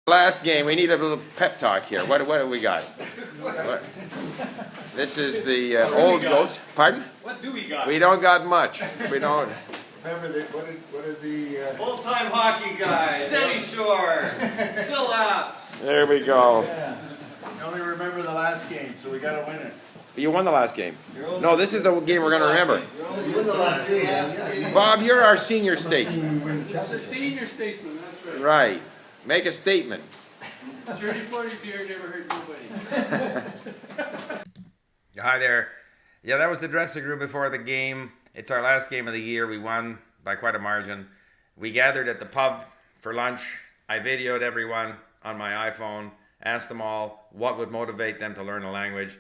Last game, we need a little pep talk here. What do we got? What? This is the old goats. Pardon? What do we got? We don't got much. We don't. Remember what are the Full-time hockey guys, Eddie Shore, Sillaps. There we go. I only remember the last game, so we gotta win it. You won the last game. No, this is the game we're going to remember. You won the last game. Bob, you're our senior statesman. The senior statesman, that's right. Right. Make a statement. 30, 40 beer never hurt nobody. Hi there. Yeah, that was the dressing room before the game. It's our last game of the year. We won by quite a margin. We gathered at the pub for lunch. I videoed everyone on my iPhone, asked them all what would motivate them to learn a language.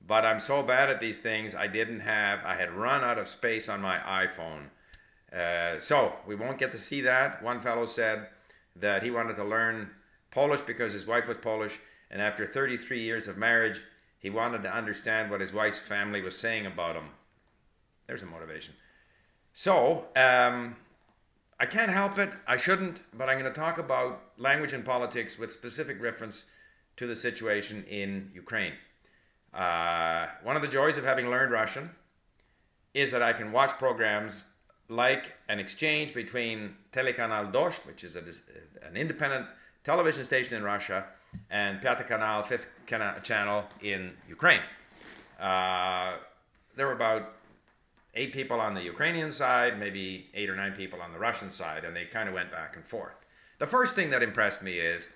But I'm so bad at these things, I had run out of space on my iPhone. So we won't get to see that. One fellow said that he wanted to learn Polish because his wife was Polish, and after 33 years of marriage, he wanted to understand what his wife's family was saying about him. There's a motivation. So, I can't help it, I shouldn't, but I'm going to talk about language and politics with specific reference to the situation in Ukraine. One of the joys of having learned Russian is that I can watch programs like an exchange between Telekanal Dost, which is an independent television station in Russia, and Piatый Kanal, fifth channel in Ukraine. There were about 8 people on the Ukrainian side, maybe 8 or 9 people on the Russian side, and they kind of went back and forth. The first thing that impressed me is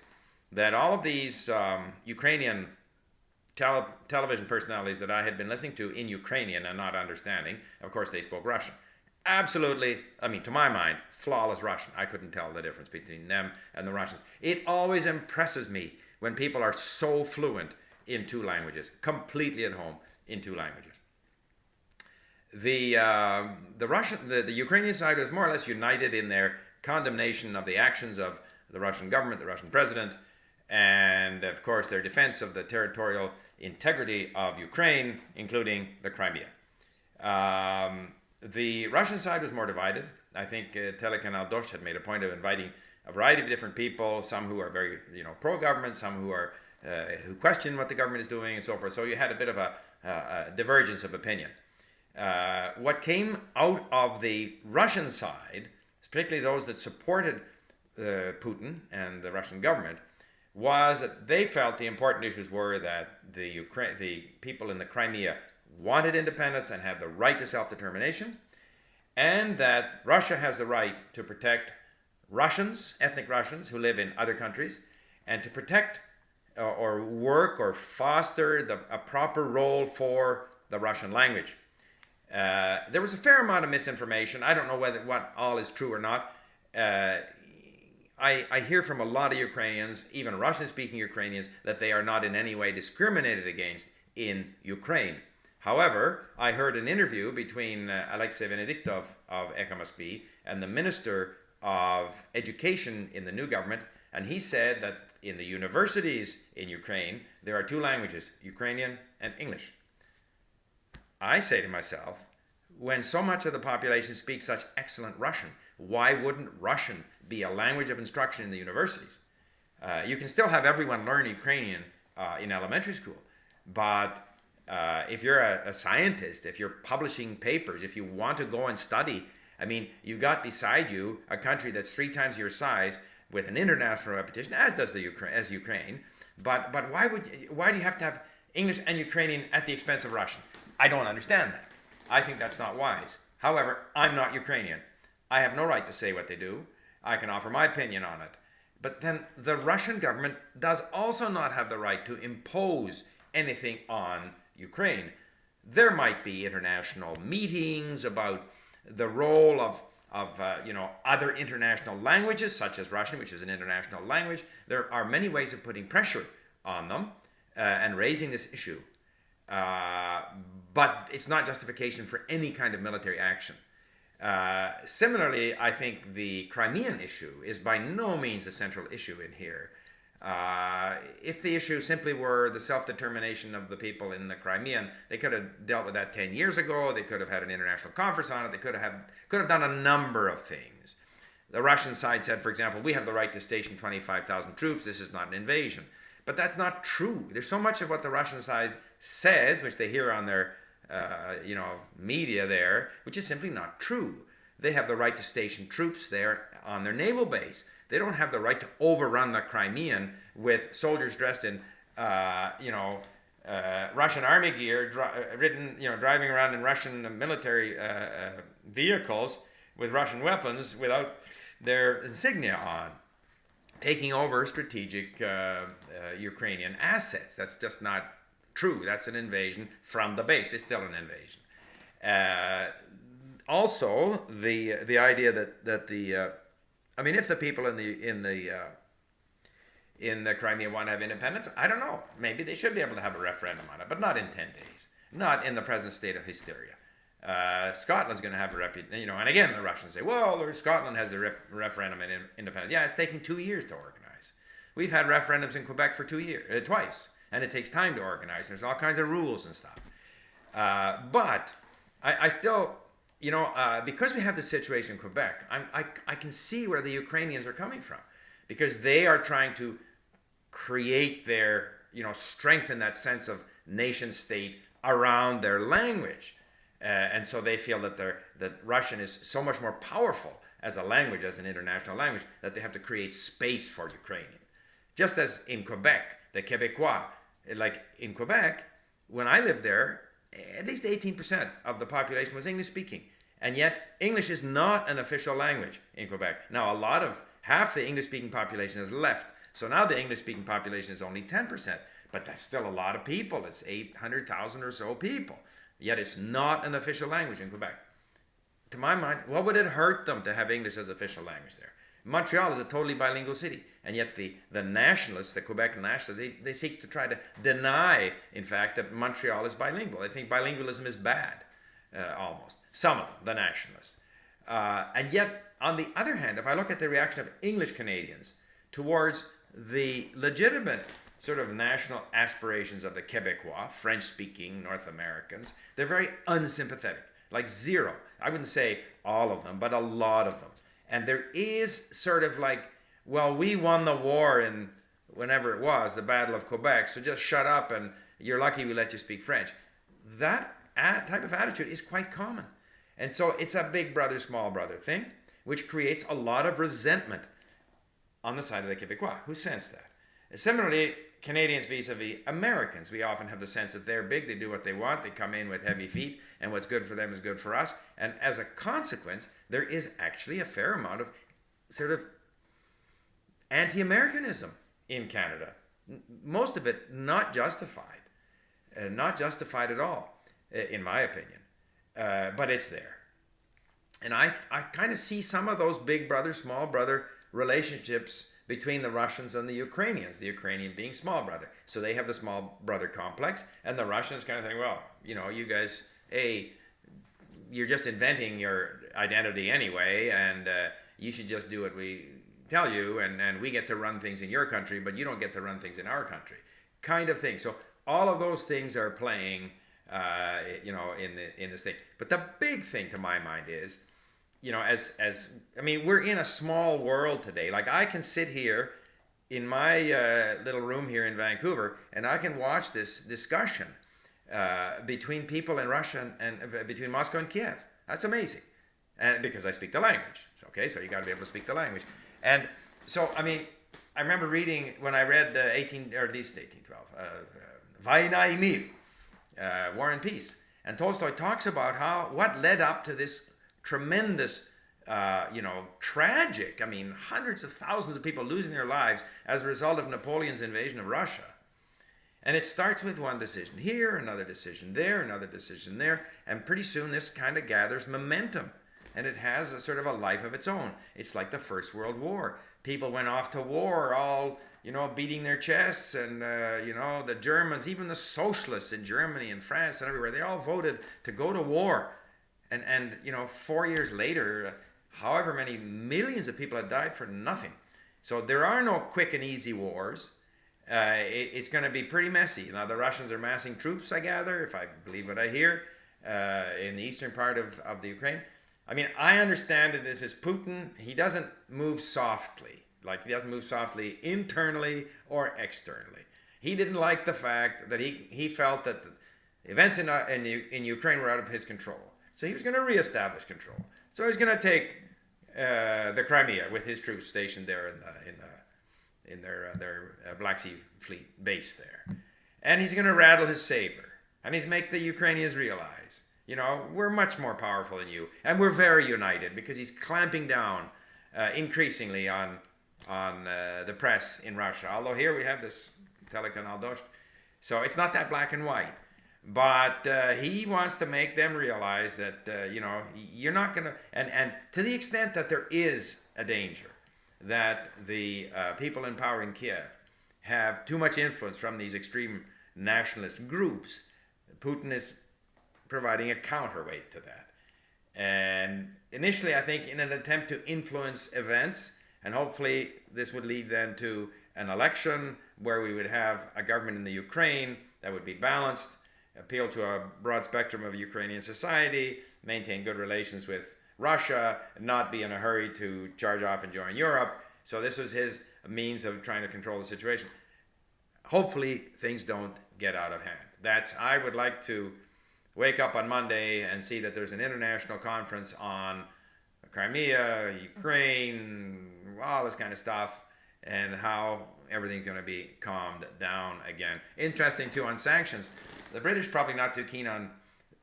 that all of these Ukrainian television personalities that I had been listening to in Ukrainian and not understanding, of course they spoke Russian. Absolutely, to my mind, flawless Russian. I couldn't tell the difference between them and the Russians. It always impresses me when people are so fluent in 2 languages, completely at home in 2 languages. The Ukrainian side was more or less united in their condemnation of the actions of the Russian government, the Russian president, and of course their defense of the territorial integrity of Ukraine, including the Crimea. The Russian side was more divided. I think Telekanal Dost had made a point of inviting a variety of different people, some who are very pro-government, some who question what the government is doing and so forth. So you had a bit of a divergence of opinion. What came out of the Russian side, particularly those that supported Putin and the Russian government, was that they felt the important issues were that the people in the Crimea wanted independence and had the right to self-determination, and that Russia has the right to protect Russians, ethnic Russians who live in other countries, and to protect or work or foster a proper role for the Russian language. There was a fair amount of misinformation. I don't know what all is true or not. I hear from a lot of Ukrainians, even Russian-speaking Ukrainians, that they are not in any way discriminated against in Ukraine. However, I heard an interview between Alexei Venediktov of Echo Moskvy and the Minister of Education in the new government, and he said that in the universities in Ukraine, there are 2 languages, Ukrainian and English. I say to myself, when so much of the population speaks such excellent Russian, why wouldn't Russian be a language of instruction in the universities? You can still have everyone learn Ukrainian in elementary school, but if you're a scientist, if you're publishing papers, if you want to go and study, you've got beside you a country that's 3 times your size with an international reputation, as does Ukraine. But why do you have to have English and Ukrainian at the expense of Russian? I don't understand that. I think that's not wise. However, I'm not Ukrainian. I have no right to say what they do. I can offer my opinion on it. But then the Russian government does also not have the right to impose anything on Ukraine. There might be international meetings about the role of other international languages, such as Russian, which is an international language. There are many ways of putting pressure on them and raising this issue. But it's not justification for any kind of military action. Similarly, I think the Crimean issue is by no means the central issue in here. If the issue simply were the self-determination of the people in the Crimean, they could have dealt with that 10 years ago. They could have had an international conference on it. They could have done a number of things. the Russian side said, for example, we have the right to station 25,000 troops. This is not an invasion. But that's not true. There's so much of what the Russian side says, which they hear on their media there, which is simply not true. They have the right to station troops there on their naval base. They don't have the right to overrun the Crimean with soldiers dressed in, Russian army gear, driving around in Russian military vehicles with Russian weapons without their insignia on, taking over strategic Ukrainian assets. That's just not true. That's an invasion from the base. It's still an invasion. Also, the idea that if the people in the Crimea want to have independence, I don't know. Maybe they should be able to have a referendum on it, but not in 10 days. Not in the present state of hysteria. Scotland's going to have a and again the Russians say, well, Scotland has a referendum in independence. Yeah, it's taking 2 years to organize. We've had referendums in Quebec for twice, and it takes time to organize. There's all kinds of rules and stuff. But I still, because we have this situation in Quebec, I can see where the Ukrainians are coming from, because they are trying to create their, strengthen that sense of nation state around their language. And so they feel that Russian is so much more powerful as a language, as an international language, that they have to create space for Ukrainian. Just as in Quebec, the Québécois, like in Quebec, when I lived there, at least 18% of the population was English speaking. And yet English is not an official language in Quebec. Now half the English speaking population has left. So now the English speaking population is only 10%. But that's still a lot of people. It's 800,000 or so people. Yet it's not an official language in Quebec. To my mind, what would it hurt them to have English as official language there? Montreal is a totally bilingual city, and yet the nationalists, the Quebec nationalists, they seek to try to deny, in fact, that Montreal is bilingual. They think bilingualism is bad, almost. Some of them, the nationalists. And yet, on the other hand, if I look at the reaction of English Canadians towards the legitimate sort of national aspirations of the Québécois, French-speaking North Americans, they're very unsympathetic, like zero. I wouldn't say all of them, but a lot of them. And there is sort of like, well, we won the war in whenever it was, the Battle of Quebec, so just shut up and you're lucky we let you speak French. That type of attitude is quite common. And so it's a big brother, small brother thing, which creates a lot of resentment on the side of the Québécois who sense that. Similarly, Canadians vis-a-vis Americans, we often have the sense that they're big, they do what they want, they come in with heavy feet, and what's good for them is good for us. And as a consequence, there is actually a fair amount of sort of anti-Americanism in Canada. Most of it not justified. Not justified at all, in my opinion. But it's there. And I kind of see some of those big brother, small brother relationships between the Russians and the Ukrainians, the Ukrainian being small brother. So they have the small brother complex, and the Russians kind of think, well, you guys, you're just inventing your identity anyway, and you should just do what we tell you, and we get to run things in your country, but you don't get to run things in our country, kind of thing. So all of those things are playing, in this thing. But the big thing to my mind is, we're in a small world today. Like, I can sit here in my little room here in Vancouver, and I can watch this discussion between people in Russia and between Moscow and Kiev. That's amazing. And because I speak the language. Okay, so you got to be able to speak the language. And so, I remember reading, when I read 1812, Vaina y Mir, War and Peace. And Tolstoy talks about what led up to this tremendous, tragic, hundreds of thousands of people losing their lives as a result of Napoleon's invasion of Russia. And it starts with one decision here, another decision there, another decision there, and pretty soon this kind of gathers momentum. And it has a sort of a life of its own. It's like the First World War. People went off to war all, beating their chests, and, the Germans, even the socialists in Germany and France and everywhere, they all voted to go to war. And 4 years later, however many millions of people had died for nothing. So there are no quick and easy wars. It's going to be pretty messy. Now, the Russians are massing troops, I gather, if I believe what I hear, in the eastern part of the Ukraine. I mean, I understand that this is Putin. He doesn't move softly. Like, he doesn't move softly internally or externally. He didn't like the fact that he felt that the events in Ukraine were out of his control. So he was going to reestablish control. So he's going to take the Crimea with his troops stationed there in their Black Sea Fleet base there. And he's going to rattle his saber. And he's make the Ukrainians realize, you know, we're much more powerful than you. And we're very united, because he's clamping down increasingly on the press in Russia. Although here we have this Telekanal Dost. So it's not that black and white. But he wants to make them realize that, you know, you're not going to... And to the extent that there is a danger that the people in power in Kiev have too much influence from these extreme nationalist groups, Putin is providing a counterweight to that. And initially, I think, in an attempt to influence events, and hopefully this would lead then to an election where we would have a government in the Ukraine that would be balanced, appeal to a broad spectrum of Ukrainian society, maintain good relations with Russia, not be in a hurry to charge off and join Europe. So this was his means of trying to control the situation. Hopefully things don't get out of hand. I would like to wake up on Monday and see that there's an international conference on Crimea, Ukraine, all this kind of stuff, and how everything's going to be calmed down again. Interesting too, on sanctions, the British probably not too keen on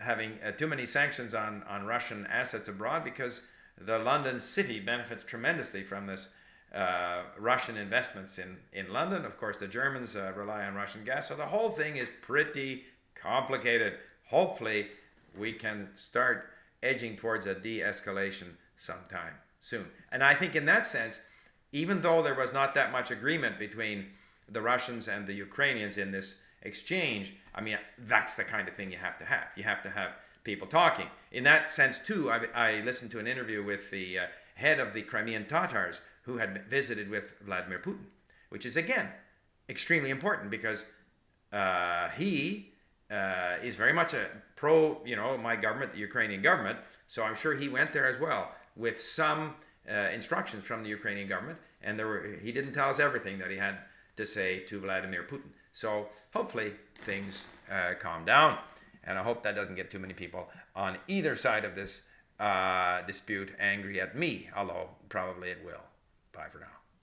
having too many sanctions on Russian assets abroad, because the London city benefits tremendously from this Russian investments in London. Of course, the Germans rely on Russian gas, so the whole thing is pretty complicated. Hopefully, we can start edging towards a de-escalation sometime soon. And I think in that sense, even though there was not that much agreement between the Russians and the Ukrainians in this exchange, I mean, that's the kind of thing you have to have. You have to have people talking. In that sense, too, I listened to an interview with the head of the Crimean Tatars, who had visited with Vladimir Putin, which is, again, extremely important, because he is very much a pro, you know, my government, the Ukrainian government. So I'm sure he went there as well with some instructions from the Ukrainian government, and he didn't tell us everything that he had to say to Vladimir Putin. So hopefully things calm down, and I hope that doesn't get too many people on either side of this dispute angry at me, although probably it will. Bye for now.